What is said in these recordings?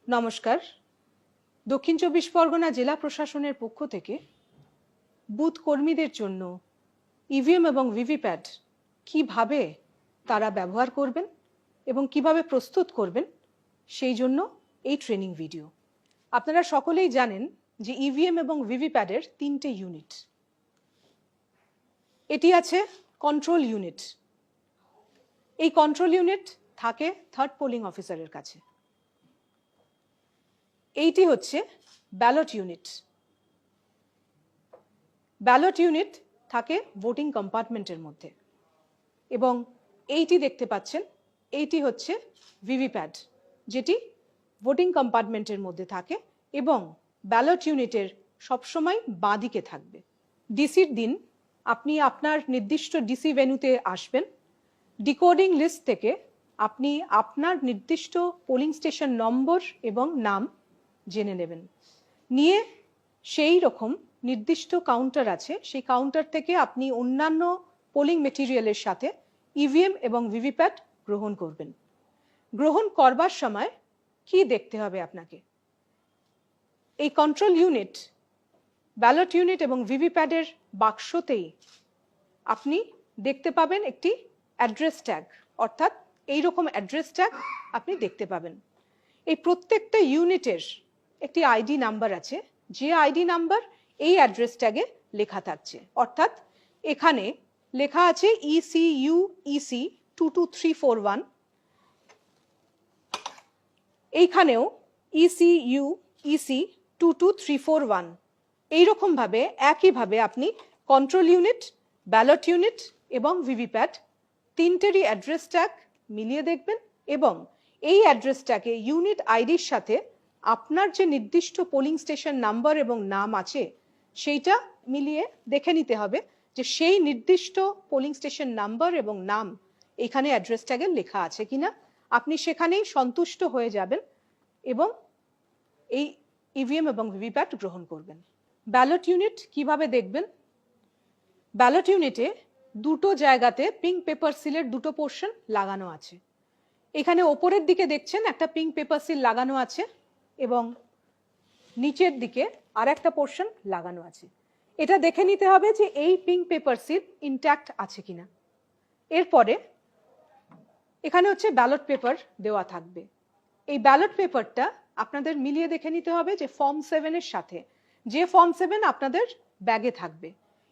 নমস্কার। দক্ষিণ চব্বিশ পরগনা জেলা প্রশাসনের পক্ষ থেকে বুথ কর্মীদের জন্য ইভিএম এবং ভিভিপ্যাট কিভাবে তারা ব্যবহার করবেন এবং কিভাবে প্রস্তুত করবেন সেই জন্য এই ট্রেনিং ভিডিও। আপনারা সকলেই জানেন যে ইভিএম এবং ভিভিপ্যাটের তিনটে ইউনিট। এটি আছে কন্ট্রোল ইউনিট। এই কন্ট্রোল ইউনিট থাকে থার্ড পোলিং অফিসারের কাছে। এইটি হচ্ছে ব্যালট ইউনিট। ব্যালট ইউনিট থাকে ভোটিং কম্পার্টমেন্টের মধ্যে এবং এইটি দেখতে পাচ্ছেন, এইটি হচ্ছে ভিভিপ্যাট, যেটি ভোটিং কম্পার্টমেন্টের মধ্যে থাকে এবং ব্যালট ইউনিটের সবসময় বাঁদিকে থাকবে। ডিসির দিন আপনি আপনার নির্দিষ্ট ডিসি ভেন্যুতে আসবেন। ডিকোডিং লিস্ট থেকে আপনি আপনার নির্দিষ্ট পোলিং স্টেশন নম্বর এবং নাম জেনে নেবেন। নিয়ে সেই রকম নির্দিষ্ট কাউন্টার আছে, সেই কাউন্টার থেকে আপনি অন্যান্য পোলিং মেটেরিয়ালের সাথে ইভিএম এবং ভিভিপ্যাট গ্রহণ করবেন। গ্রহণ করবার সময় কি দেখতে হবে আপনাকে? এই কন্ট্রোল ইউনিট, ব্যালট ইউনিট এবং ভিভিপ্যাটের বাক্সতেই আপনি দেখতে পাবেন একটি অ্যাড্রেস ট্যাগ, অর্থাৎ এইরকম অ্যাড্রেস ট্যাগ আপনি দেখতে পাবেন। এই প্রত্যেকটা ইউনিটের একটি আইডি নাম্বার আছে, যে আইডি নাম্বার এই অ্যাড্রেস ট্যাগে লেখা থাকছে। অর্থাৎ এখানে লেখা আছে ECU EC 22341, এইখানেও ECU EC 22341। এইরকম ভাবে একইভাবে আপনি কন্ট্রোল ইউনিট, ব্যালট ইউনিট এবং ভিভিপ্যাট তিনটেরই অ্যাড্রেস ট্যাগ মিলিয়ে দেখবেন এবং এই অ্যাড্রেস ট্যাগে ইউনিট আইডির সাথে আপনার যে নির্দিষ্ট পোলিং স্টেশন নাম্বার এবং নাম আছে সেইটা মিলিয়ে দেখে নিতে হবে যে সেই নির্দিষ্ট পোলিং স্টেশন নাম্বার এবং নাম এখানে অ্যাড্রেস ট্যাগে লেখা আছে কিনা। আপনি সেখানেই সন্তুষ্ট হয়ে যাবেন এবং এই ইভিএম এবং ভিভিপ্যাট গ্রহণ করবেন। ব্যালট ইউনিট কিভাবে দেখবেন? ব্যালট ইউনিটে দুটো জায়গাতে পিঙ্ক পেপার সিলের দুটো পোর্শন লাগানো আছে। এখানে ওপরের দিকে দেখছেন একটা পিঙ্ক পেপার সিল লাগানো আছে এবং নিচের দিকে আর একটা পোর্শন লাগানো আছে। এটা দেখে নিতে হবে যে এই পিঙ্ক পেপার সিল ইনট্যাক্ট আছে কিনা। এরপরে এখানে হচ্ছে ব্যালট পেপার দেওয়া থাকবে। এই ব্যালট পেপারটা আপনাদের মিলিয়ে দেখে নিতে হবে যে ফর্ম 7 এর সাথে, যে ফর্ম 7 আপনাদের ব্যাগে থাকবে,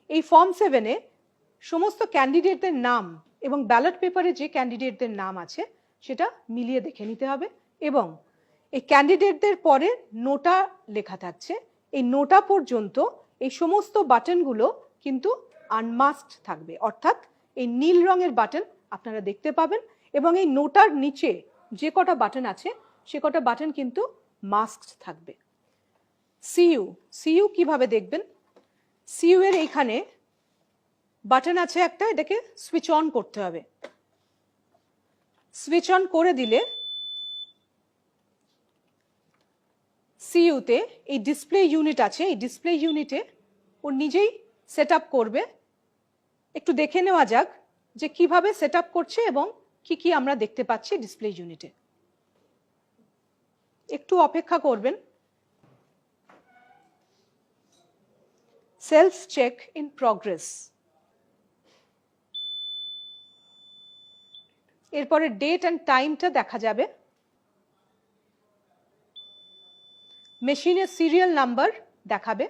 এই ফর্ম 7-এ সমস্ত ক্যান্ডিডেটদের নাম এবং ব্যালট পেপারে যে ক্যান্ডিডেটদের নাম আছে সেটা মিলিয়ে দেখে নিতে হবে। এবং এই ক্যান্ডিডেটদের পরে নোটা লেখা থাকছে, এই নোটা পর্যন্ত এই সমস্ত বাটনগুলো কিন্তু আনমাস্কড থাকবে, অর্থাৎ এই নীল রঙের বাটন আপনারা দেখতে পাবেন এবং এই নোটার নিচে যে কটা বাটন আছে সে কটা বাটন কিন্তু মাস্কড থাকবে। সিইউ কিভাবে দেখবেন? সিইউ এর এইখানে বাটন আছে একটা, এটাকে সুইচ অন করতে হবে। সুইচ অন করে দিলে সিইউতে এই ডিসপ্লে ইউনিট আছে, এই ডিসপ্লে ইউনিটে ও নিজেই সেট আপ করবে। একটু দেখে নেওয়া যাক যে কিভাবে সেট আপ করছে এবং কি কি আমরা দেখতে পাচ্ছি ডিসপ্লে ইউনিটে। একটু অপেক্ষা করবেন। Self check in progress. এরপরে ডেট অ্যান্ড টাইমটা দেখা যাবে। মেশিনের সিরিয়াল নাম্বার দেখাবে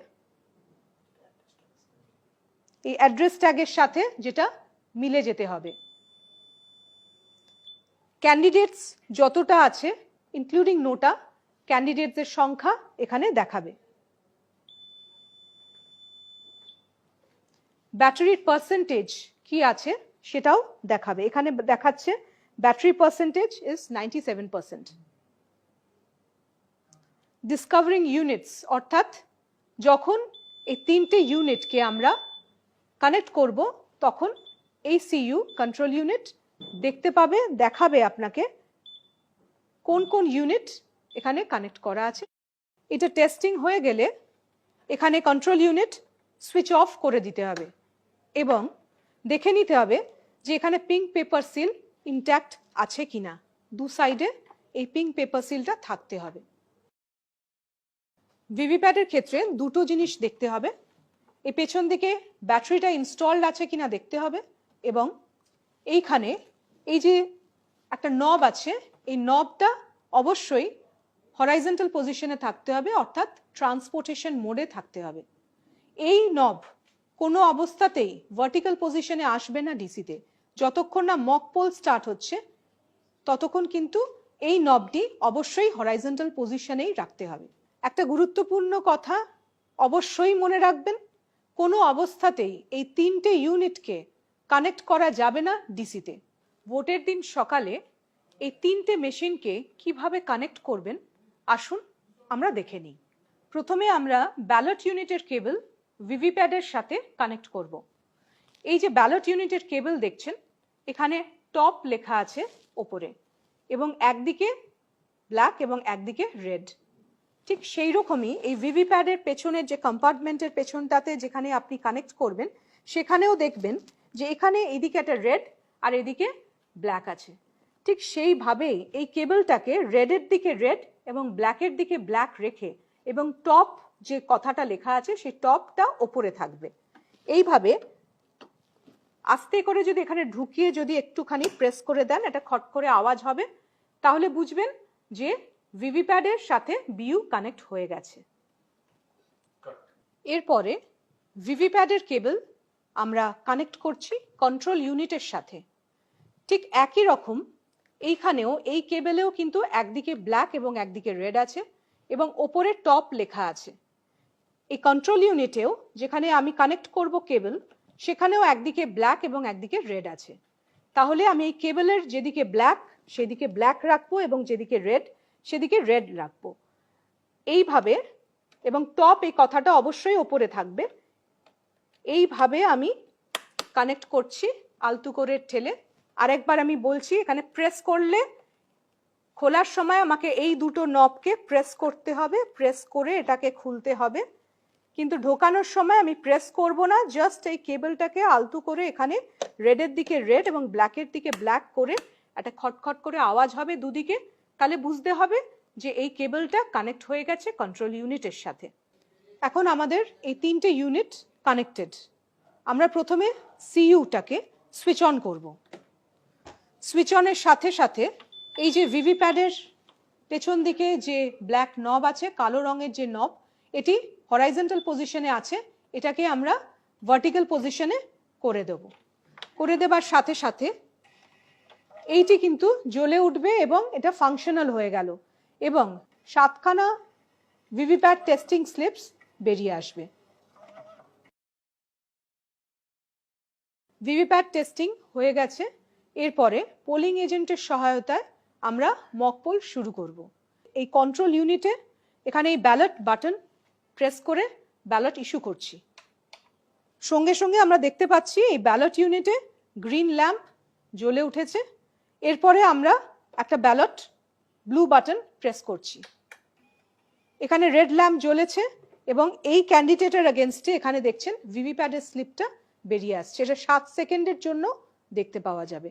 এই অ্যাড্রেস ট্যাগের সাথে, যেটা মিলে যেতে হবে। ক্যান্ডিডেটস যতটা আছে ইনক্লুডিং নোটা, ক্যান্ডিডেটদের সংখ্যা এখানে দেখাবে। ব্যাটারির পার্সেন্টেজ কি আছে সেটাও দেখাবে। এখানে দেখাচ্ছে battery percentage is 97%। Discovering units, অর্থাৎ যখন এই তিনটে ইউনিটকে আমরা কানেক্ট করব তখন এই সিইউ কন্ট্রোল ইউনিট দেখতে পাবে, দেখাবে আপনাকে কোন কোন ইউনিট এখানে কানেক্ট করা আছে। এটা টেস্টিং হয়ে গেলে এখানে কন্ট্রোল ইউনিট সুইচ অফ করে দিতে হবে এবং দেখে নিতে হবে যে এখানে পিঙ্ক পেপার সিল ইনট্যাক্ট আছে কিনা। দু সাইডে এই পিঙ্ক পেপার সিলটা থাকতে হবে। ভিভিপ্যাটের ক্ষেত্রে দুটো জিনিস দেখতে হবে, এই পেছন দিকে ব্যাটারিটা ইনস্টলড আছে কিনা দেখতে হবে, এবং এইখানে এই যে একটা নব আছে, এই নবটা অবশ্যই হরাইজন্টাল পজিশনে থাকতে হবে, অর্থাৎ ট্রান্সপোর্টেশন মোডে থাকতে হবে। এই নব কোনো অবস্থাতেই ভার্টিক্যাল পজিশনে আসবে না ডিসিতে। যতক্ষণ না মক পোল স্টার্ট হচ্ছে ততক্ষণ কিন্তু এই নবটি অবশ্যই হরাইজন্টাল পজিশনেই রাখতে হবে। একটা গুরুত্বপূর্ণ কথা অবশ্যই মনে রাখবেন, কোনো অবস্থাতেই এই তিনটে ইউনিটকে কানেক্ট করা যাবে না ডিসিতে। ভোটের দিন সকালে এই তিনটে মেশিনকে কিভাবে কানেক্ট করবেন আসুন আমরা দেখে নিই। প্রথমে আমরা ব্যালট ইউনিটের কেবল ভিভিপ্যাডের সাথে কানেক্ট করব। এই যে ব্যালট ইউনিটের কেবল দেখছেন, এখানে টপ লেখা আছে ওপরে, এবং একদিকে ব্ল্যাক এবং একদিকে রেড। ঠিক সেই রকমই এই ভিভিপ্যাডের পেছনের যে কম্পার্টমেন্টের পেছনটাতে যেখানে আপনি কানেক্ট করবেন, সেখানেও দেখবেন যে এখানে এদিকে একটা রেড আর এদিকে ব্ল্যাক আছে। ঠিক সেইভাবেই এই কেবলটাকে রেডের দিকে রেড এবং ব্ল্যাকের দিকে ব্ল্যাক রেখে, এবং টপ যে কথাটা লেখা আছে সেই টপটা ওপরে থাকবে। এইভাবে আস্তে করে যদি এখানে ঢুকিয়ে যদি একটুখানি প্রেস করে দেন, এটা খট করে আওয়াজ হবে, তাহলে বুঝবেন যে ভিভিপ্যাডের সাথে বিইউ কানেক্ট হয়ে গেছে। এরপরে ভিভিপ্যাডের কেবল আমরা কানেক্ট করছি কন্ট্রোল ইউনিটের সাথে। ঠিক একই রকম এইখানেও এই কেবলেও কিন্তু একদিকে ব্ল্যাক এবং একদিকে রেড আছে, এবং ওপরে টপ লেখা আছে। এই কন্ট্রোল ইউনিটেও যেখানে আমি কানেক্ট করব কেবল, সেখানেও একদিকে ব্ল্যাক এবং একদিকে রেড আছে। তাহলে আমি এই কেবলের যেদিকে ব্ল্যাক সেদিকে ব্ল্যাক রাখবো, এবং যেদিকে রেড সেদিকে রেড রাখবো এইভাবে, এবং টপ এই কথাটা অবশ্যই ওপরে থাকবে। এইভাবে আমি কানেক্ট করছি আলতু করে ঠেলে। আরেকবার আমি বলছি, এখানে প্রেস করলে খোলার সময় আমাকে এই দুটো নবকে প্রেস করতে হবে, প্রেস করে এটাকে খুলতে হবে। কিন্তু ঢোকানোর সময় আমি প্রেস করব না, জাস্ট এই কেবলটাকে আলতু করে এখানে রেডের দিকে রেড এবং ব্ল্যাকের দিকে ব্ল্যাক করে একটা খটখট করে আওয়াজ হবে দুদিকে, তাহলে বুঝতে হবে যে এই কেবলটা কানেক্ট হয়ে গেছে কন্ট্রোল ইউনিটের সাথে। এখন আমাদের এই তিনটে ইউনিট কানেক্টেড। আমরা প্রথমে সিইউটাকে সুইচ অন করব। সুইচ অনের সাথে সাথে এই যে ভিভিপ্যাডের পেছন দিকে যে ব্ল্যাক নব আছে, কালো রঙের যে নব, এটি হরাইজন্টাল পজিশনে আছে, এটাকে আমরা ভার্টিক্যাল পজিশনে করে দেব। করে দেবার সাথে সাথে এইটি কিন্তু জ্বলে উঠবে এবং এটা ফাংশনাল হয়ে গেল, এবং 7খানা ভিভিপ্যাড টেস্টিং স্লিপস বেরিয়ে আসবে। ভিভিপ্যাড টেস্টিং হয়ে গেছে। এরপরে পোলিং এজেন্টের সহায়তায় আমরা মক পোল শুরু করব। এই কন্ট্রোল ইউনিটে এখানে এই ব্যালট বাটন প্রেস করে ব্যালট ইস্যু করছি। সঙ্গে সঙ্গে আমরা দেখতে পাচ্ছি এই ব্যালট ইউনিটে গ্রিন ল্যাম্প জ্বলে উঠেছে। এরপরে আমরা একটা ব্যালট ব্লু বাটন প্রেস করছি। এখানে রেড ল্যাম্প জ্বলেছে, এবং এই ক্যান্ডিডেটের এগেনস্টে এখানে দেখছেন ভিভিপ্যাডের স্লিপটা বেরিয়ে আসছে। এটা 7 সেকেন্ডের জন্য দেখতে পাওয়া যাবে।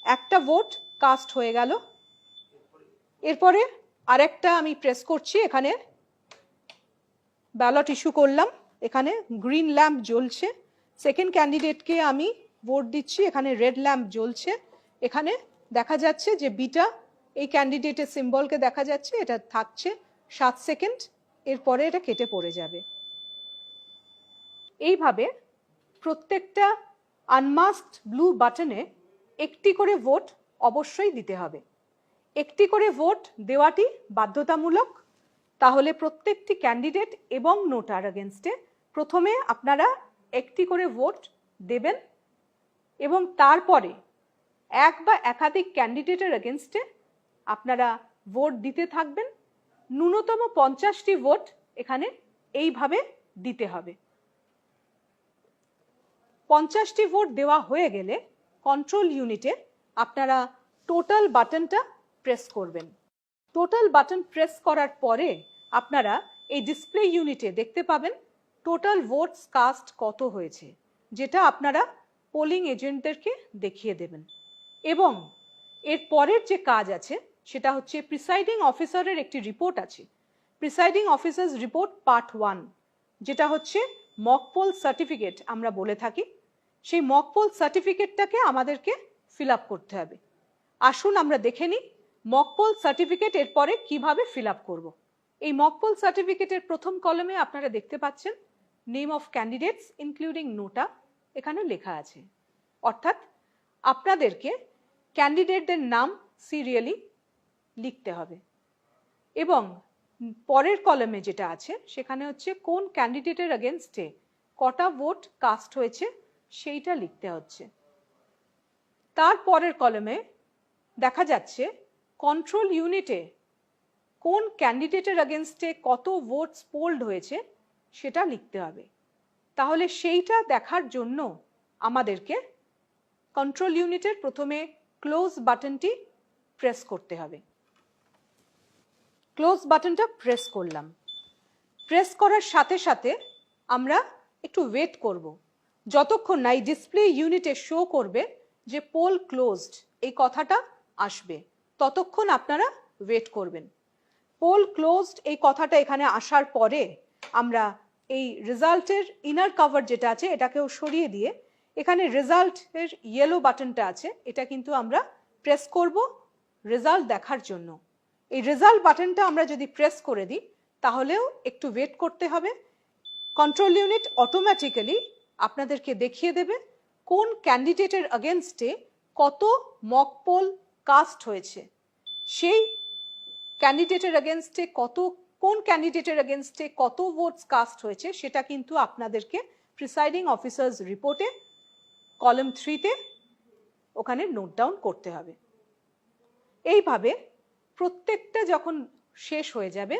একটা ভোট কাস্ট হয়ে গেল। এরপরে আরেকটা আমি প্রেস করছি, এখানে ব্যালট ইস্যু করলাম, এখানে গ্রিন ল্যাম্প জ্বলছে। সেকেন্ড ক্যান্ডিডেটকে আমি ভোট দিচ্ছি, এখানে রেড ল্যাম্প জ্বলছে। এখানে দেখা যাচ্ছে যে বিটা এই ক্যান্ডিডেটের সিম্বলকে দেখা যাচ্ছে, এটা থাকছে 7 সেকেন্ড, এরপরে এটা কেটে পড়ে যাবে। এইভাবে প্রত্যেকটা আনমাস্কড ব্লু বাটনে একটি করে ভোট অবশ্যই দিতে হবে। একটি করে ভোট দেওয়াটি বাধ্যতামূলক। তাহলে প্রত্যেকটি ক্যান্ডিডেট এবং নোটার এগেনস্টে প্রথমে আপনারা একটি করে ভোট দেবেন, এবং তারপরে এক বা একাধিক ক্যান্ডিডেটের এগেনস্টে আপনারা ভোট দিতে থাকবেন। ন্যূনতম 50টি ভোট এখানে এইভাবে দিতে হবে। 50টি ভোট দেওয়া হয়ে গেলে কন্ট্রোল ইউনিটে আপনারা টোটাল বাটনটা প্রেস করবেন। টোটাল বাটন প্রেস করার পরে আপনারা এই ডিসপ্লে ইউনিটে দেখতে পাবেন টোটাল ভোটস কাস্ট কত হয়েছে, যেটা আপনারা পোলিং এজেন্টদেরকে দেখিয়ে দেবেন। এবং এর পরের যে কাজ আছে সেটা হচ্ছে প্রিসাইডিং অফিসারের একটি রিপোর্ট আছে, প্রিসাইডিং অফিসার্স রিপোর্ট পার্ট 1, যেটা হচ্ছে মক পোল সার্টিফিকেট আমরা বলে থাকি। সেই মক পোল সার্টিফিকেটটাকে আমাদেরকে ফিল আপ করতে হবে। আসুন আমরা দেখে নিই মক পোল সার্টিফিকেট এরপরে কিভাবে ফিল আপ করব। এই মক পোল সার্টিফিকেটের প্রথম কলামে আপনারা দেখতে পাচ্ছেন নেম অফ ক্যান্ডিডেটস ইনক্লুডিং নোটা এখানে লেখা আছে, অর্থাৎ আপনাদেরকে ক্যান্ডিডেটদের নাম সিরিয়ালি লিখতে হবে। এবং পরের কলামে যেটা আছে সেখানে হচ্ছে কোন ক্যান্ডিডেটের এগেনস্টে কটা ভোট কাস্ট হয়েছে সেইটা লিখতে হচ্ছে। তার পরের কলামে দেখা যাচ্ছে কন্ট্রোল ইউনিটে কোন ক্যান্ডিডেটের এগেনস্টে কত ভোটস পোলড হয়েছে সেটা লিখতে হবে। তাহলে সেইটা দেখার জন্য আমাদেরকে কন্ট্রোল ইউনিটের প্রথমে ক্লোজ বাটনটি প্রেস করতে হবে। ক্লোজ বাটনটা প্রেস করলাম। প্রেস করার সাথে সাথে আমরা একটু ওয়েট করব, যতক্ষণ না এই ডিসপ্লে ইউনিটে শো করবে যে পোল ক্লোজড এই কথাটা আসবে, ততক্ষণ আপনারা ওয়েট করবেন। পোল ক্লোজড এই কথাটা এখানে আসার পরে আমরা এই রেজাল্টের ইনার কভার যেটা আছে এটাকেও সরিয়ে দিয়ে এখানে রেজাল্টের ইয়েলো বাটনটা আছে, এটা কিন্তু আমরা প্রেস করব রেজাল্ট দেখার জন্য। এই রেজাল্ট বাটনটা আমরা যদি প্রেস করে দিই তাহলেও একটু ওয়েট করতে হবে। কন্ট্রোল ইউনিট অটোমেটিক্যালি আপনাদেরকে দেখিয়ে দেবে কোন ক্যান্ডিডেটের এগেনস্টে কত মক পোল কাস্ট হয়েছে, সেই ক্যান্ডিডেটের এগেনস্টে কোন ক্যান্ডিডেটের এগেনস্টে কত ভোটস কাস্ট হয়েছে সেটা কিন্তু আপনাদেরকে প্রিসাইডিং অফিসার্স রিপোর্টে কলাম 3-তে ওখানে নোট ডাউন করতে হবে। এইভাবে প্রত্যেকটা যখন শেষ হয়ে যাবে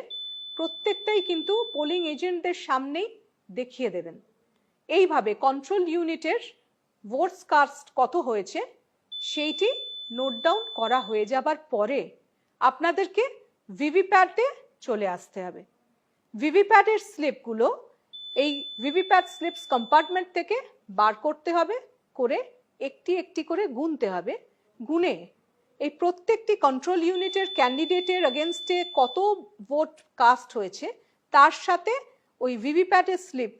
প্রত্যেকটাই কিন্তু পোলিং এজেন্টদের সামনেই দেখিয়ে দেবেন। এইভাবে কন্ট্রোল ইউনিটের ভোটস কাস্ট কত হয়েছে সেইটি নোট ডাউন করা হয়ে যাবার পরে আপনাদেরকে ভিভিপ্যাটে চলে আসতে হবে। ভিভিপ্যাটের স্লিপগুলো এই ভিভিপ্যাট স্লিপস কম্পার্টমেন্ট থেকে বার করতে হবে, করে একটি একটি করে গুনতে হবে। গুনে এই প্রত্যেকটি কন্ট্রোল ইউনিটের ক্যান্ডিডেটের এগেনস্টে কত ভোট কাস্ট হয়েছে তার সাথে ওই ভিভিপ্যাটের স্লিপ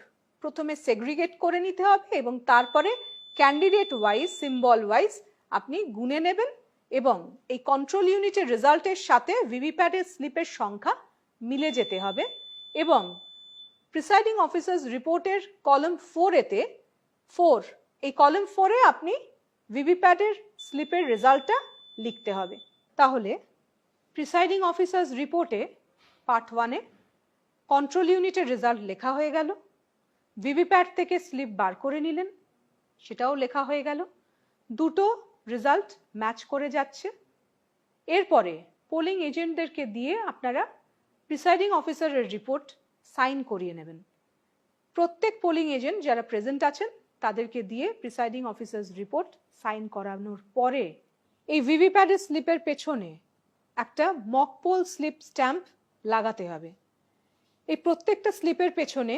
প্রথমে সেগ্রিগেট করে নিতে হবে এবং তারপরে ক্যান্ডিডেট ওয়াইজ সিম্বল ওয়াইজ আপনি গুনে নেবেন এবং এই কন্ট্রোল ইউনিটের রেজাল্টের সাথে ভিভিপ্যাটের স্লিপের সংখ্যা মিলে যেতে হবে। এবং প্রিসাইডিং অফিসার্স রিপোর্টের কলাম 4-এতে এই কলাম 4-এ আপনি ভিভিপ্যাটের স্লিপের রেজাল্টটা লিখতে হবে। তাহলে প্রিসাইডিং অফিসার্স রিপোর্টে পার্ট 1-এ কন্ট্রোল ইউনিটের রেজাল্ট লেখা হয়ে গেল, ভিভিপ্যাট থেকে স্লিপ বার করে নিলেন সেটাও লেখা হয়ে গেল, দুটো রেজাল্ট ম্যাচ করে যাচ্ছে। এরপরে পোলিং এজেন্টদেরকে দিয়ে আপনারা প্রিসাইডিং অফিসারের রিপোর্ট সাইন করিয়ে নেবেন। প্রত্যেক পোলিং এজেন্ট যারা প্রেজেন্ট আছেন তাদেরকে দিয়ে প্রিসাইডিং অফিসার্স রিপোর্ট সাইন করানোর পরে এই ভিভিপ্যাটের স্লিপের পেছনে একটা মক পোল স্লিপ স্ট্যাম্প লাগাতে হবে। এই প্রত্যেকটা স্লিপের পেছনে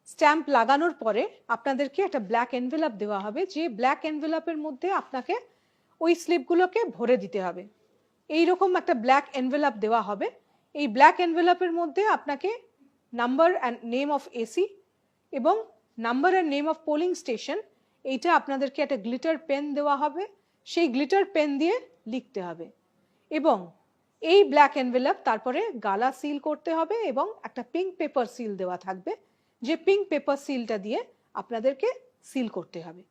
স্ট্যাম্প লাগানোর পরে আপনাদেরকে একটা ব্ল্যাক এনভেলপ দেওয়া হবে, যে ব্ল্যাক এনভেলপের মধ্যে আপনাকে ওই স্লিপগুলোকে ভরে দিতে হবে। এইরকম একটা ব্ল্যাক এনভেলপ দেওয়া হবে। এই ব্ল্যাক এনভেলপের মধ্যে আপনাকে number and name of AC এবং number and name of polling station এইটা আপনাদেরকে একটা গ্লিটার পেন দেওয়া হবে, সেই গ্লিটার পেন দিয়ে লিখতে হবে। এবং এই ব্ল্যাক এনভেলপ তারপরে গালা সিল করতে হবে এবং একটা পিঙ্ক পেপার সিল দেওয়া থাকবে, যে পিঙ্ক পেপার সিলটা দিয়ে আপনাদেরকে সিল করতে হবে।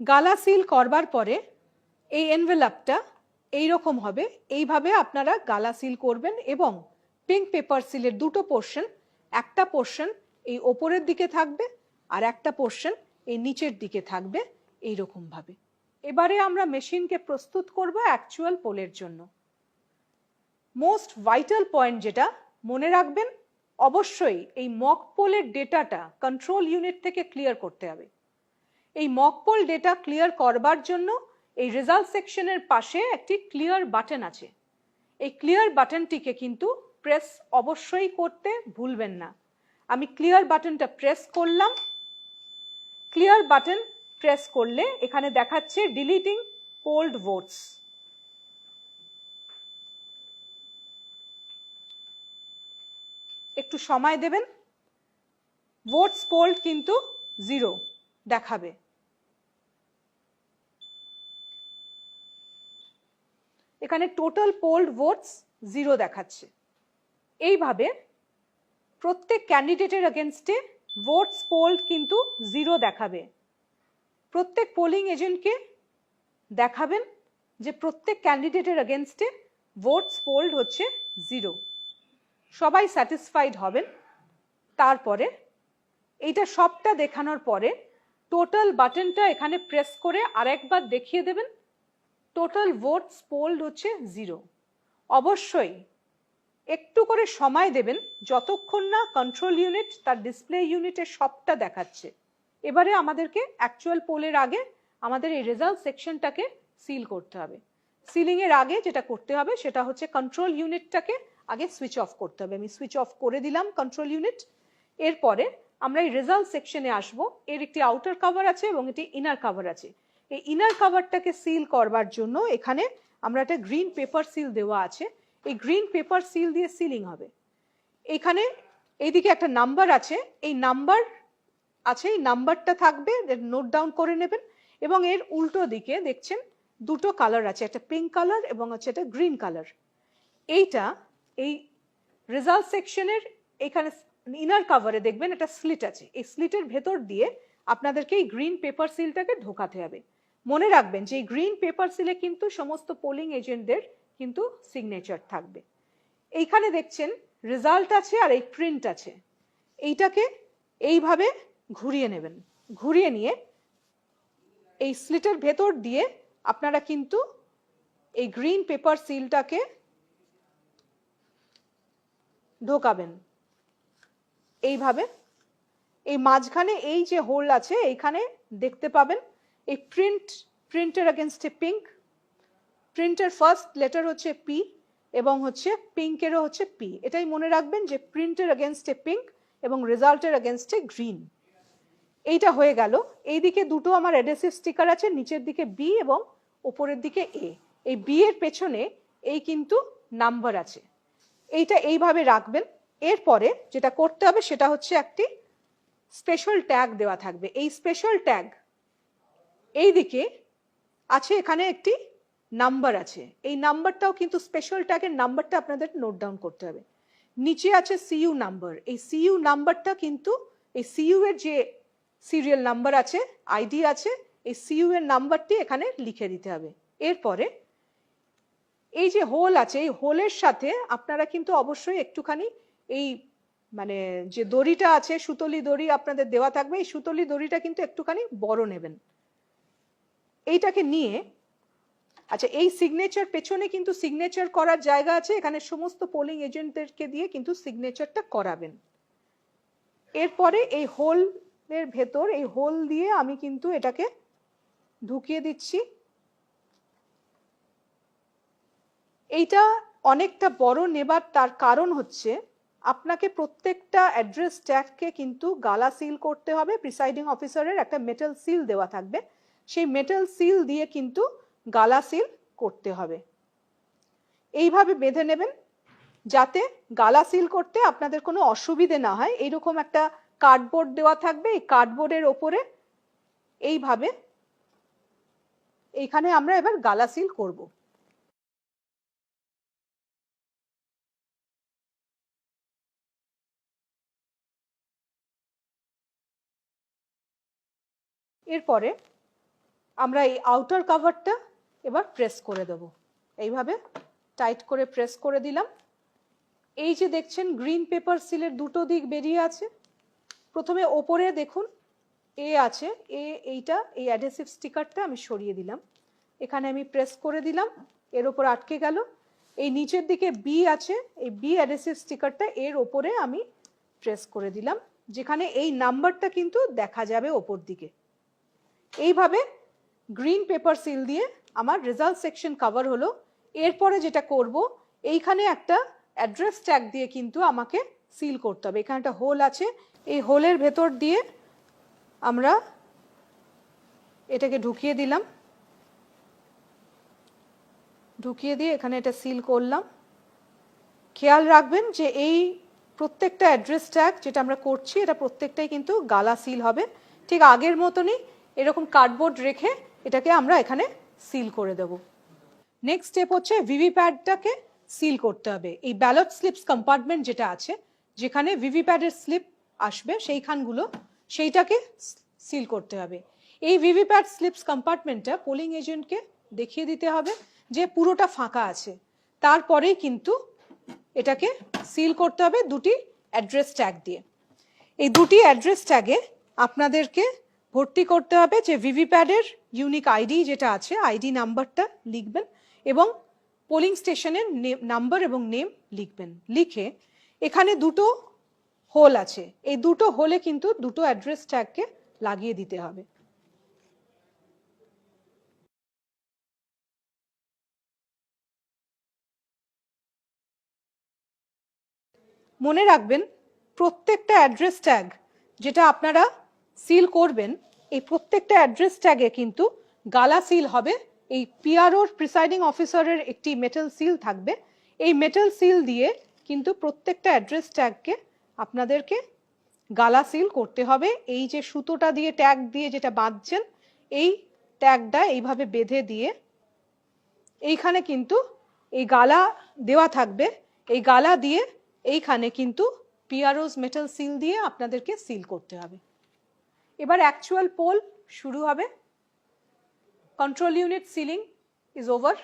গালা সিল করবার পরে এই এনভেলপটা এইরকম হবে, এইভাবে আপনারা গালা সিল করবেন এবং পিঙ্ক পেপার সিলের দুটো পোর্শন, একটা পোর্শন এই ওপরের দিকে থাকবে আর একটা পোর্শন এই নিচের দিকে থাকবে এইরকম ভাবে। এবারে আমরা মেশিনকে প্রস্তুত করব অ্যাকচুয়াল পোলের জন্য। মোস্ট ভাইটাল পয়েন্ট যেটা মনে রাখবেন, অবশ্যই এই মক পোলের ডেটাটা কন্ট্রোল ইউনিট থেকে ক্লিয়ার করতে হবে। এই মক পোল ডেটা ক্লিয়ার করবার জন্য এই রেজাল্ট সেকশনের পাশে একটি ক্লিয়ার বাটন আছে। এই ক্লিয়ার বাটনটিকে কিন্তু প্রেস অবশ্যই করতে ভুলবেন না। আমি ক্লিয়ার বাটনটা প্রেস করলাম। ক্লিয়ার বাটন প্রেস করলে এখানে দেখাচ্ছে ডিলিটিং পোলড ভোটস। একটু সময় দেবেন। ভোটস পোলড কিন্তু 0 দেখাবে। এখানে টোটাল পোলড ভোটস 0 দেখাচ্ছে। এইভাবে প্রত্যেক ক্যান্ডিডেটের এগেনস্টে ভোটস পোলড কিন্তু 0 দেখাবে। প্রত্যেক পোলিং এজেন্টকে দেখাবেন যে প্রত্যেক ক্যান্ডিডেটের এগেনস্টে ভোটস পোলড হচ্ছে 0। সবাই স্যাটিসফাইড হবেন। তারপরে এইটা সবটা দেখানোর পরে টোটাল বাটনটা এখানে প্রেস করে আরেকবার দেখিয়ে দেবেন টোটাল ভোটস পোলড হচ্ছে 0। অবশ্যই একটু করে সময় দেবেন যতক্ষণ না কন্ট্রোল ইউনিট তার ডিসপ্লে ইউনিটে সবটা দেখাচ্ছে। এবারে আমাদেরকে অ্যাকচুয়াল পোলের আগে আমাদের এই রেজাল্ট সেকশনটাকে সিল করতে হবে। সিলিং এর আগে যেটা করতে হবে সেটা হচ্ছে কন্ট্রোল ইউনিটটাকে আগে সুইচ অফ করতে হবে। আমি সুইচ অফ করে দিলাম কন্ট্রোল ইউনিট। এরপরে আমরা এই রেজাল্ট সেকশনে আসব। এর একটি আউটার কভার আছে এবং একটি ইনার কভার আছে। এই ইনার কভারটাকে সিল করবার জন্য এখানে আমরা একটা গ্রিন পেপার সিল দেওয়া আছে। এই গ্রিন পেপার সিল দিয়ে সিলিং হবে। এখানে এইদিকে একটা নাম্বার আছে, এই নাম্বার আছে, এই নাম্বারটা থাকবে, নোট ডাউন করে নেবেন। এবং এর উল্টো দিকে দেখছেন দুটো কালার আছে, একটা পিঙ্ক কালার এবং হচ্ছে একটা গ্রিন কালার। এইটা এই রেজাল্ট সেকশনের এখানে ইনার কভারে দেখবেন একটা স্লিট আছে। এই স্লিটের ভেতর দিয়ে আপনাদেরকে এই গ্রিন পেপার সিলটাকে ঢোকাতে হবে। মনে রাখবেন যে এই গ্রিন পেপার সিলে কিন্তু সমস্ত পোলিং এজেন্টদের কিন্তু সিগনেচার থাকবে। এইখানে দেখছেন রেজাল্ট আছে আর এই প্রিন্ট আছে। এইটাকে এইভাবে ঘুরিয়ে নেবেন। ঘুরিয়ে নিয়ে এই স্লিটের ভেতর দিয়ে আপনারা কিন্তু এই গ্রিন পেপার সিলটাকে ঢোকাবেন এইভাবে। এই মাঝখানে এই যে হোল আছে এইখানে দেখতে পাবেন এই প্রিন্টের এগেনস্টে পিঙ্ক, প্রিন্টের ফার্স্ট লেটার হচ্ছে পি এবং হচ্ছে পিঙ্কেরও হচ্ছে পি। এটাই মনে রাখবেন যে প্রিন্টের এগেনস্টে পিঙ্ক এবং রেজাল্টের এগেনস্টে গ্রিন। এইটা হয়ে গেল। এইদিকে দুটো আমার অ্যাডহেসিভ স্টিকার আছে, নিচের দিকে বি এবং উপরের দিকে এ। এই বি এর পেছনে এই কিন্তু নাম্বার আছে। এইটা এইভাবে রাখবেন। এরপরে যেটা করতে হবে সেটা হচ্ছে একটি স্পেশাল ট্যাগ দেওয়া থাকবে। এই স্পেশাল ট্যাগ এইদিকে আছে, এখানে একটি নাম্বার আছে। এই নাম্বারটাও কিন্তু স্পেশাল ট্যাগের নাম্বারটা আপনাদের নোট ডাউন করতে হবে। নিচে আছে সিইউ নাম্বার। এই সিইউ নাম্বারটা কিন্তু এই সিইউ এর যে সিরিয়াল নাম্বার আছে, আইডি আছে, এই সিইউ এর নাম্বারটি এখানে লিখে দিতে হবে। এরপরে এই যে হোল আছে, এই হোলের সাথে আপনারা কিন্তু অবশ্যই একটুখানি এই মানে যে দড়িটা আছে, সুতলি দড়ি আপনাদের দেওয়া থাকবে, এই সুতলি দড়িটা কিন্তু একটুখানি বড় নেবেন। এইটাকে নিয়ে আচ্ছা এই সিগনেচার পেছনে কিন্তু সিগনেচার করার জায়গা আছে, এখানে সমস্ত পোলিং এজেন্টদেরকে দিয়ে কিন্তু সিগনেচারটা করাবেন। এরপরে এই হোলের ভেতর এই হোল দিয়ে আমি কিন্তু এটাকে ঢুকিয়ে দিচ্ছি। এইটা অনেকটা বড় নেবার তার কারণ হচ্ছে আপনাকে প্রত্যেকটা অ্যাড্রেস ট্যাগকে কিন্তু গালা সিল করতে হবে। প্রিসাইডিং অফিসারের একটা মেটাল সিল দেওয়া থাকবে, সেই মেটাল সিল দিয়ে কিন্তু গালা সিল করতে হবে। এইভাবে বেঁধে নেবেন যাতে গালা সিল করতে আপনাদের কোনো অসুবিধে না হয়। এইরকম একটা কার্ডবোর্ড দেওয়া থাকবে, এই কার্ডবোর্ডের ওপরে এইভাবে এইখানে আমরা এবার গালা সিল করব। এরপরে আমরা এই আউটার কভারটা এবার প্রেস করে দেব। এইভাবে টাইট করে প্রেস করে দিলাম। এই যে দেখছেন গ্রিন পেপার সিলের দুটো দিক বেরিয়ে আছে। প্রথমে ওপরে দেখুন এ আছে, এইটা এই অ্যাডহেসিভ স্টিকারটা আমি সরিয়ে দিলাম, এখানে আমি প্রেস করে দিলাম, এর ওপর আটকে গেল। এই নিচের দিকে বি আছে, এই বি অ্যাডহেসিভ স্টিকারটা এর ওপরে আমি প্রেস করে দিলাম, যেখানে এই নাম্বারটা কিন্তু দেখা যাবে ওপর দিকে। এইভাবে গ্রিন পেপার সিল দিয়ে আমার রেজাল্ট সেকশন কভার হলো। এরপরে যেটা করব, এইখানে একটা অ্যাড্রেস ট্যাগ দিয়ে কিন্তু আমাকে সিল করতে হবে। এখানে একটা হোল আছে, এই হোলের ভেতর দিয়ে আমরা এটাকে ঢুকিয়ে দিলাম। ঢুকিয়ে দিয়ে এখানে এটা সিল করলাম। খেয়াল রাখবেন যে এই প্রত্যেকটা অ্যাড্রেস ট্যাগ যেটা আমরা করছি এটা প্রত্যেকটাই কিন্তু গালা সিল হবে, ঠিক আগের মতনই এরকম কার্ডবোর্ড রেখে এটাকে আমরা এখানে সিল করে দেব। নেক্সট স্টেপ হচ্ছে ভিভিপ্যাডটাকে সিল করতে হবে। এই ব্যালট স্লিপস কম্পার্টমেন্ট যেটা আছে, যেখানে ভিভিপ্যাডের স্লিপ আসবে সেইটাকে সিল করতে হবে। এই ভিভিপ্যাড স্লিপস কম্পার্টমেন্টটা পোলিং এজেন্টকে দেখিয়ে দিতে হবে যে পুরোটা ফাঁকা আছে, তারপরেই কিন্তু এটাকে সিল করতে হবে দুটি অ্যাড্রেস ট্যাগ দিয়ে। এই দুটি অ্যাড্রেস ট্যাগে আপনাদেরকে ভর্তি করতে হবে যে ভিভিপ্যাডের ইউনিক আইডি যেটা আছে, আইডি নাম্বারটা লিখবেন এবং পোলিং স্টেশনের নাম্বার এবং নেম লিখবেন। লিখে এখানে দুটো হোল আছে, এই দুটো হোলে কিন্তু দুটো অ্যাড্রেস ট্যাগকে লাগিয়ে দিতে হবে। মনে রাখবেন প্রত্যেকটা অ্যাড্রেস ট্যাগ যেটা আপনারা সিল করবেন, এই প্রত্যেকটা অ্যাড্রেস ট্যাগে কিন্তু গালা সিল হবে। এই পিআরওর প্রিসাইডিং অফিসারের একটি মেটাল সিল থাকবে, এই মেটাল সিল দিয়ে কিন্তু প্রত্যেকটা অ্যাড্রেস ট্যাগকে আপনাদেরকে গালা সিল করতে হবে। এই যে সুতোটা দিয়ে ট্যাগ দিয়ে যেটা বাঁধছেন, এই ট্যাগটা এইভাবে বেঁধে দিয়ে এইখানে কিন্তু এই গালা দেওয়া থাকবে, এই গালা দিয়ে এইখানে কিন্তু পিআরওস মেটাল সিল দিয়ে আপনাদেরকে সিল করতে হবে। এবার অ্যাকচুয়াল পোল শুরু হবে। Control unit sealing is over,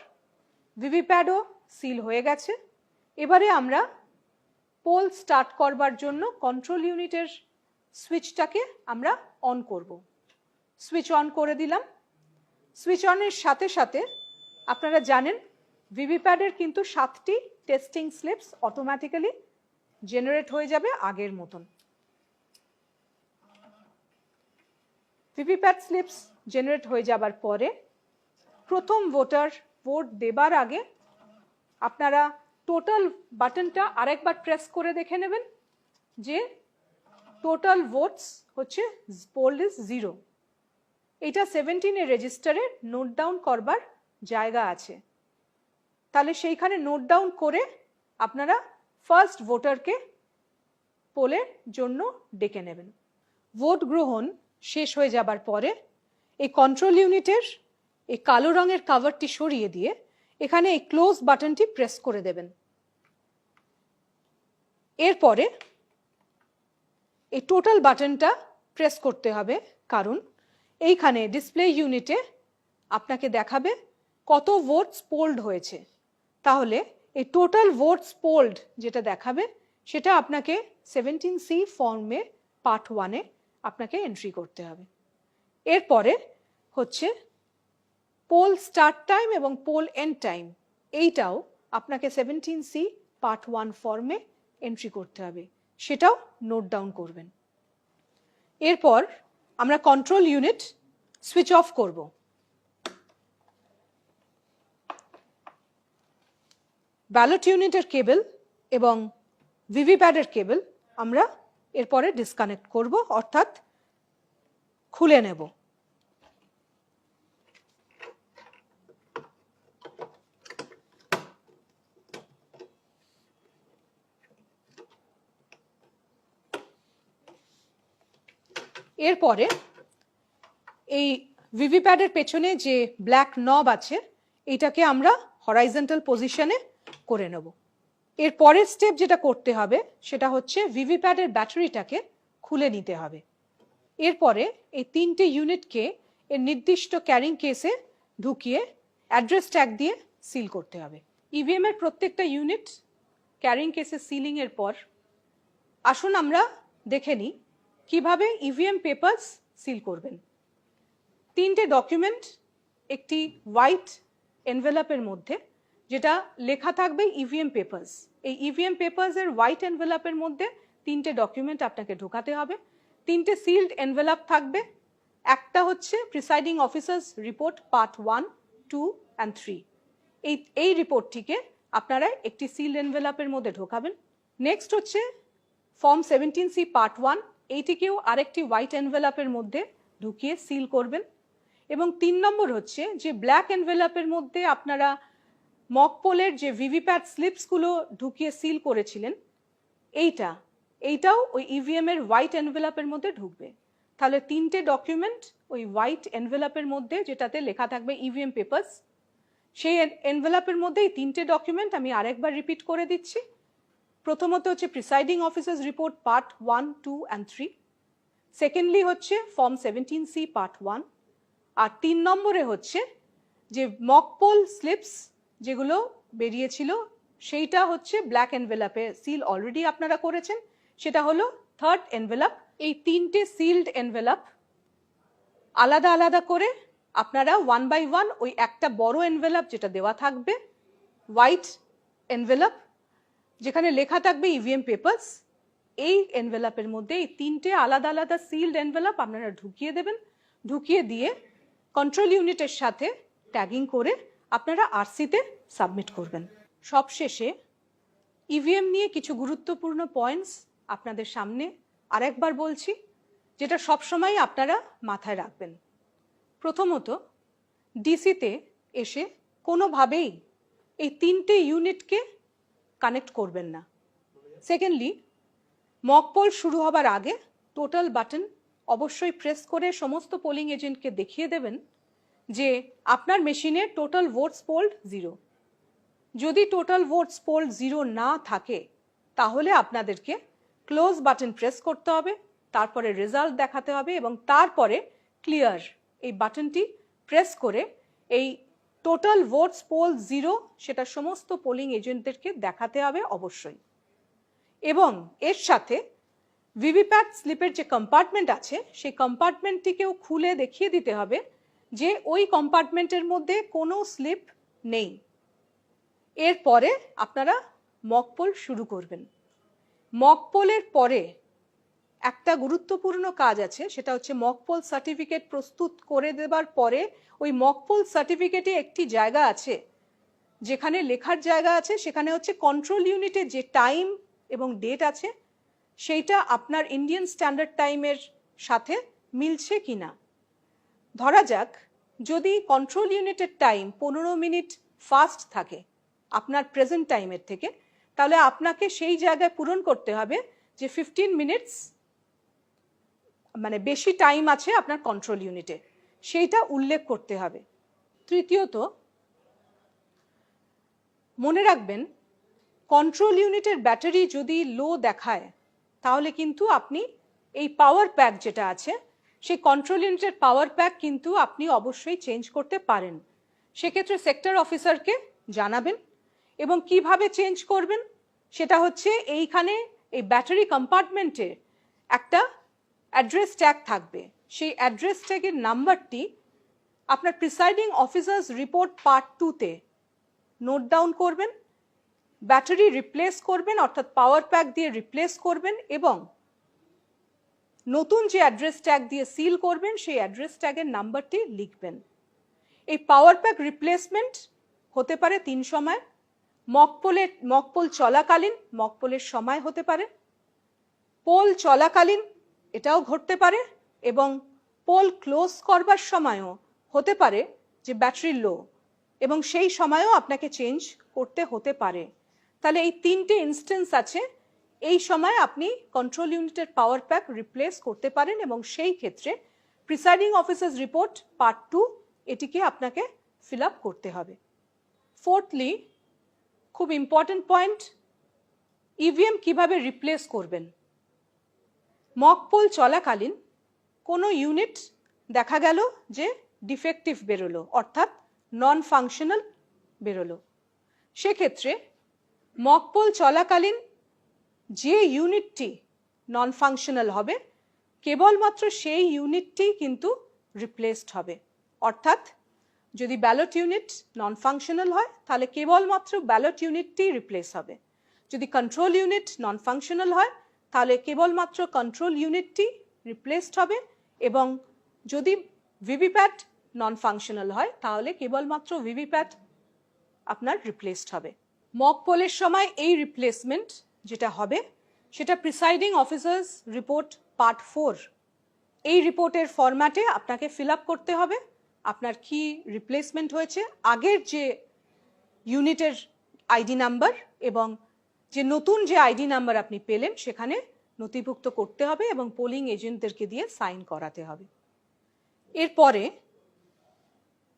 ভিভিপ্যাডও সিল হয়ে গেছে। এবারে আমরা পোল স্টার্ট করবার জন্য কন্ট্রোল ইউনিটের সুইচটাকে আমরা অন করব। সুইচ অন করে দিলাম। সুইচ অনের সাথে সাথে আপনারা জানেন ভিভিপ্যাডের কিন্তু 7টি টেস্টিং স্লিপস অটোমেটিক্যালি জেনারেট হয়ে যাবে আগের মতন। ভিভিপ্যাড স্লিপস জেনারেট হয়ে যাবার পরে প্রথম ভোটার ভোট দেবার আগে আপনারা টোটাল বাটনটা আরেকবার প্রেস করে দেখে নেবেন যে টোটাল ভোটস হচ্ছে পোল ইজ 0। এটা 17 রেজিস্টারে নোট ডাউন করবার জায়গা আছে, তাহলে সেইখানে নোট ডাউন করে আপনারা ফার্স্ট ভোটারকে পোলের জন্য ডেকে নেবেন। ভোট গ্রহণ শেষ হয়ে যাবার পরে এই কন্ট্রোল ইউনিটের এই কালো রঙের কভারটি সরিয়ে দিয়ে এখানে এই ক্লোজ বাটনটি প্রেস করে দেবেন। এরপরে এই টোটাল বাটনটা প্রেস করতে হবে, কারণ এইখানে ডিসপ্লে ইউনিটে আপনাকে দেখাবে কত ভোটস পোল্ড হয়েছে। তাহলে এই টোটাল ভোটস পোল্ড যেটা দেখাবে সেটা আপনাকে 17C ফর্মে পার্ট 1-এ আপনাকে এন্ট্রি করতে হবে। এরপরে হচ্ছে পোল স্টার্ট টাইম এবং পোল এন্ড টাইম, এইটাও আপনাকে 17C পার্ট 1 ফর্মে এন্ট্রি করতে হবে, সেটাও নোট ডাউন করবেন। এরপর আমরা কন্ট্রোল ইউনিট সুইচ অফ করব। ব্যালট ইউনিটের কেবল এবং ভিভিপ্যাডের কেবল আমরা এরপরে ডিসকানেক্ট করব, অর্থাৎ খুলে নেব। এরপরে এই ভিভিপ্যাডের পেছনে যে ব্ল্যাক নব আছে এটাকে আমরা হরাইজন্টাল পজিশনে করে নেব। এর পরের স্টেপ যেটা করতে হবে সেটা হচ্ছে ভিভিপ্যাডের ব্যাটারিটাকে খুলে নিতে হবে। এরপরে এই 3টে ইউনিটকে এর নির্দিষ্ট ক্যারিং কেসে ঢুকিয়ে অ্যাড্রেস ট্যাগ দিয়ে সিল করতে হবে। ইভিএম এর প্রত্যেকটা ইউনিট ক্যারিং কেসে সিলিং এর পর আসুন আমরা দেখে নিই কিভাবে ইভিএম পেপারস সিল করবেন। 3টে ডকুমেন্ট একটি হোয়াইট এনভেলপের মধ্যে, যেটা লেখা থাকবে ইভিএম পেপারস। এই ইভিএম পেপারস এর হোয়াইট এনভেলপের মধ্যে 3টে ডকুমেন্ট আপনাকে ঢোকাতে হবে। 3টে সিলড এনভেলপ থাকবে। একটা হচ্ছে presiding officers report part 1, 2 and 3। এই রিপোর্টটিকে আপনারা একটি সিলড এনভেলপের মধ্যে ঢোকাবেন। নেক্সট হচ্ছে ফর্ম 17C পার্ট 1, এইটিকেও আরেকটি হোয়াইট এনভেলপের মধ্যে ঢুকিয়ে সিল করবেন। এবং 3 নম্বর হচ্ছে যে ব্ল্যাক এনভেলপের মধ্যে আপনারা মক পোলের যে ভিভিপ্যাট স্লিপসগুলো ঢুকিয়ে সিল করেছিলেন এইটাও ওই ইভিএম এর হোয়াইট এনভেলপের মধ্যে ঢুকবে। তাহলে তিনটে ডকুমেন্ট ওই হোয়াইট এনভেলপের মধ্যে, যেটাতে লেখা থাকবে ইভিএম পেপারস, সেই এনভেলপের মধ্যে এই তিনটে ডকুমেন্ট আমি আরেকবার রিপিট করে দিচ্ছি। প্রথমত হচ্ছে presiding officers report part 1, 2 and 3, secondly হচ্ছে ফর্ম 17C পার্ট 1, আর 3 নম্বরে হচ্ছে যে মক পোল স্লিপস যেগুলো বেরিয়েছিল সেইটা হচ্ছে ব্ল্যাক এনভেলপে সিল অলরেডি আপনারা করেছেন, সেটা হলো থার্ড এনভেলপ। এই তিনটে সিলড এনভেলপ আলাদা আলাদা করে আপনারা 1 by 1 ওই একটা বড় এনভেলপ যেটা দেওয়া থাকবে হোয়াইট এনভেলপ যেখানে লেখা থাকবে ইভিএম পেপারস, এই এনভেলপের মধ্যে এই তিনটে আলাদা আলাদা সিলড এনভেলপ আপনারা ঢুকিয়ে দেবেন। ঢুকিয়ে দিয়ে কন্ট্রোল ইউনিটের সাথে ট্যাগিং করে আপনারা আরসিতে সাবমিট করবেন। সবশেষে ইভিএম নিয়ে কিছু গুরুত্বপূর্ণ পয়েন্টস আপনাদের সামনে আরেকবার বলছি, যেটা সবসময় আপনারা মাথায় রাখবেন। প্রথমত, ডিসিতে এসে কোনোভাবেই এই তিনটে ইউনিটকে কানেক্ট করবেন না। সেকেন্ডলি, মক পোল শুরু হবার আগে টোটাল বাটন অবশ্যই প্রেস করে সমস্ত পোলিং এজেন্টকে দেখিয়ে দেবেন যে আপনার মেশিনে টোটাল ভোটস পোলড 0। যদি টোটাল ভোটস পোলড 0 না থাকে তাহলে আপনাদেরকে ক্লোজ বাটন প্রেস করতে হবে, তারপরে রেজাল্ট দেখাতে হবে এবং তারপরে ক্লিয়ার এই বাটনটি প্রেস করে এই টোটাল ভোটস পোল 0 সেটা সমস্ত পোলিং এজেন্টদেরকে দেখাতে হবে অবশ্যই। এবং এর সাথে ভিভিপ্যাট স্লিপের যে কম্পার্টমেন্ট আছে সেই কম্পার্টমেন্টটিকেও খুলে দেখিয়ে দিতে হবে যে ওই কম্পার্টমেন্টের মধ্যে কোনো স্লিপ নেই। এরপরে আপনারা মক পোল শুরু করবেন। মক পোলের পরে একটা গুরুত্বপূর্ণ কাজ আছে, সেটা হচ্ছে মক পোল সার্টিফিকেট প্রস্তুত করে দেবার পরে ওই মক পোল সার্টিফিকেটে একটি জায়গা আছে যেখানে লেখার জায়গা আছে, সেখানে হচ্ছে কন্ট্রোল ইউনিটের যে টাইম এবং ডেট আছে সেইটা আপনার ইন্ডিয়ান স্ট্যান্ডার্ড টাইমের সাথে মিলছে কিনা। ধরা যাক যদি কন্ট্রোল ইউনিটের টাইম 15 মিনিট ফাস্ট থাকে আপনার প্রেজেন্ট টাইমের থেকে, তাহলে আপনাকে সেই জায়গায় পূরণ করতে হবে যে 15 মিনিটস মানে বেশি টাইম আছে আপনার কন্ট্রোল ইউনিটে, সেইটা উল্লেখ করতে হবে। তৃতীয়ত, মনে রাখবেন কন্ট্রোল ইউনিটের ব্যাটারি যদি লো দেখায় তাহলে কিন্তু আপনি এই পাওয়ার প্যাক যেটা আছে সেই কন্ট্রোল ইউনিটের পাওয়ার প্যাক কিন্তু আপনি অবশ্যই চেঞ্জ করতে পারেন। সেক্ষেত্রে সেক্টর অফিসারকে জানাবেন এবং কিভাবে চেঞ্জ করবেন সেটা হচ্ছে এইখানে এই ব্যাটারি কম্পার্টমেন্টে একটা অ্যাড্রেস ট্যাগ থাকবে, সেই অ্যাড্রেস ট্যাগের নাম্বারটি আপনার প্রিসাইডিং অফিসার্স রিপোর্ট পার্ট 2-তে নোট ডাউন করবেন, ব্যাটারি রিপ্লেস করবেন অর্থাৎ পাওয়ার প্যাক দিয়ে রিপ্লেস করবেন এবং নতুন যে অ্যাড্রেস ট্যাগ দিয়ে সিল করবেন সেই অ্যাড্রেস ট্যাগের নাম্বারটি লিখবেন। এই পাওয়ার প্যাক রিপ্লেসমেন্ট হতে পারে 3 সময়, মক পোল চলাকালীন, মক পোলের সময় হতে পারে, পোল চলাকালীন এটাও ঘটতে পারে এবং পোল ক্লোজ করবার সময়ও হতে পারে যে ব্যাটারি লো এবং সেই সময়ও আপনাকে চেঞ্জ করতে হতে পারে। তাহলে এই 3টে ইনস্টেন্স আছে, এই সময় আপনি কন্ট্রোল ইউনিটের পাওয়ার প্যাক রিপ্লেস করতে পারেন এবং সেই ক্ষেত্রে প্রিসাইডিং অফিসার্স রিপোর্ট পার্ট 2 এটিকে আপনাকে ফিল আপ করতে হবে। ফোর্থলি, খুব ইম্পর্টেন্ট পয়েন্ট, ইভিএম কিভাবে রিপ্লেস করবেন। মক পোল চলাকালীন কোনো ইউনিট দেখা গেল যে ডিফেক্টিভ বেরোলো অর্থাৎ নন ফাংশনাল বেরোলো, সেক্ষেত্রে মক পোল চলাকালীন যে ইউনিটটি নন ফাংশনাল হবে কেবলমাত্র সেই ইউনিটটি কিন্তু রিপ্লেসড হবে। অর্থাৎ যদি ব্যালট ইউনিট নন ফাংশনাল হয় তাহলে কেবলমাত্র ব্যালট ইউনিটটি রিপ্লেস হবে, যদি কন্ট্রোল ইউনিট নন ফাংশনাল হয় তাহলে কেবলমাত্র কন্ট্রোল ইউনিটটি রিপ্লেসড হবে এবং যদি ভিভিপ্যাট নন ফাংশনাল হয় তাহলে কেবলমাত্র ভিভিপ্যাট আপনার রিপ্লেসড হবে। মক পোলের সময় এই রিপ্লেসমেন্ট যেটা হবে সেটা প্রিসাইডিং অফিসার্স রিপোর্ট পার্ট 4 এই রিপোর্টের ফরম্যাটে আপনাকে ফিল আপ করতে হবে আপনার কি রিপ্লেসমেন্ট হয়েছে। আগের যে ইউনিটের আইডি নাম্বার এবং যে নতুন যে আইডি নাম্বার আপনি পেলেন সেখানে নথিভুক্ত করতে হবে এবং পোলিং এজেন্টদেরকে দিয়ে সাইন করাতে হবে। এরপরে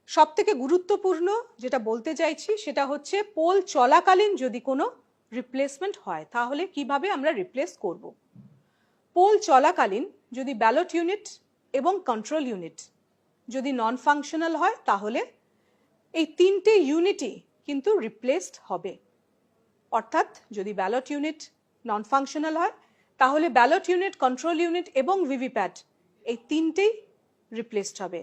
সবথেকে গুরুত্বপূর্ণ যেটা বলতে চাইছি সেটা হচ্ছে পোল চলাকালীন যদি কোনো রিপ্লেসমেন্ট হয় তাহলে কিভাবে আমরা রিপ্লেস করব। পোল চলাকালীন যদি ব্যালট ইউনিট এবং কন্ট্রোল ইউনিট যদি নন ফাংশনাল হয় তাহলে এই তিনটে ইউনিটই কিন্তু রিপ্লেসড হবে। অর্থাৎ যদি ব্যালট ইউনিট নন ফাংশনাল হয় তাহলে ব্যালট ইউনিট, কন্ট্রোল ইউনিট এবং ভিভিপ্যাট এই তিনটেই রিপ্লেসড হবে।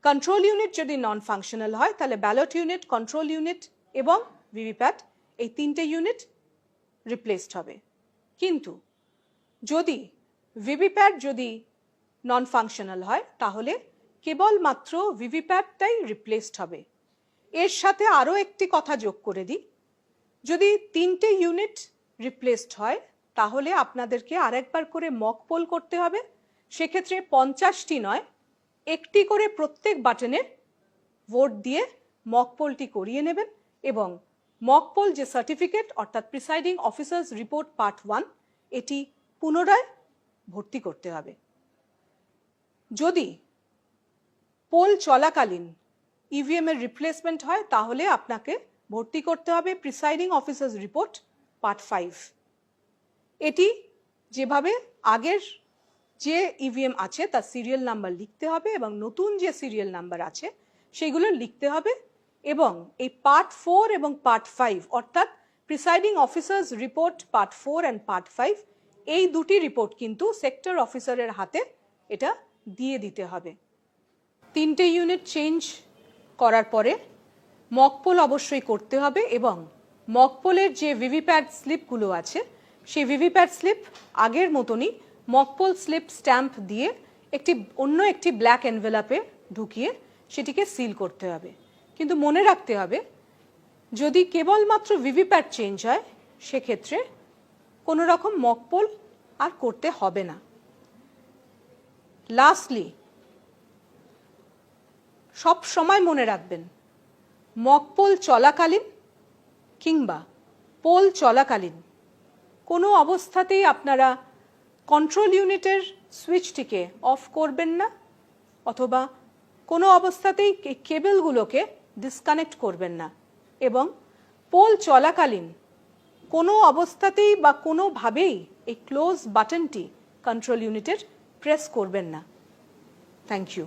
কন্ট্রোল ইউনিট যদি নন ফাংশনাল হয় তাহলে ব্যালট ইউনিট, কন্ট্রোল ইউনিট এবং ভিভিপ্যাট এই তিনটে ইউনিট রিপ্লেসড হবে। কিন্তু যদি ভিভিপ্যাট যদি নন ফাংশনাল হয় তাহলে কেবলমাত্র ভিভিপ্যাটটাই রিপ্লেসড হবে। এর সাথে আরও একটি কথা যোগ করে দিই, যদি তিনটে ইউনিট রিপ্লেসড হয় তাহলে আপনাদেরকে আরেকবার করে মক পোল করতে হবে। সেক্ষেত্রে 50টি নয়, একটি করে প্রত্যেক বাটনে ভোট দিয়ে মক পোলটি করিয়ে নেবেন এবং মক পোল যে সার্টিফিকেট অর্থাৎ প্রিসাইডিং অফিসার্স রিপোর্ট পার্ট 1 এটি পুনরায় ভর্তি করতে হবে। যদি পোল চলাকালীন ইভিএম এর রিপ্লেসমেন্ট হয় তাহলে আপনাকে ভর্তি করতে হবে প্রিসাইডিং অফিসার্স রিপোর্ট পার্ট 5। এটি যেভাবে আগের যে ইভিএম আছে তার সিরিয়াল নাম্বার লিখতে হবে এবং নতুন যে সিরিয়াল নাম্বার আছে সেগুলো লিখতে হবে এবং এই পার্ট 4 এবং পার্ট 5 অর্থাৎ presiding officers report part 4 and part 5 এই দুটি রিপোর্ট কিন্তু সেক্টর অফিসারের হাতে এটা দিয়ে দিতে হবে। তিনটে ইউনিট চেঞ্জ করার পরে মক পোল অবশ্যই করতে হবে এবং মক পোলের যে ভিভিপ্যাট স্লিপগুলো আছে সেই ভিভিপ্যাট স্লিপ আগের মতনই মক পোল স্লিপ স্ট্যাম্প দিয়ে অন্য একটি ব্ল্যাক এনভেলাপে ঢুকিয়ে সেটিকে সিল করতে হবে। কিন্তু মনে রাখতে হবে যদি কেবলমাত্র ভিভিপ্যাট চেঞ্জ হয় সেক্ষেত্রে কোনো রকম মক পোল আর করতে হবে না। লাস্টলি সব সময় মনে রাখবেন মক পোল চলাকালীন কিংবা পোল চলাকালীন কোনো অবস্থাতেই আপনারা কন্ট্রোল ইউনিটের সুইচটিকে অফ করবেন না অথবা কোনো অবস্থাতেই কেবলগুলোকে ডিসকানেক্ট করবেন না এবং পোল চলাকালীন কোনো অবস্থাতেই বা কোনোভাবেই এই ক্লোজ বাটনটি কন্ট্রোল ইউনিটের প্রেস করবেন না। Thank you.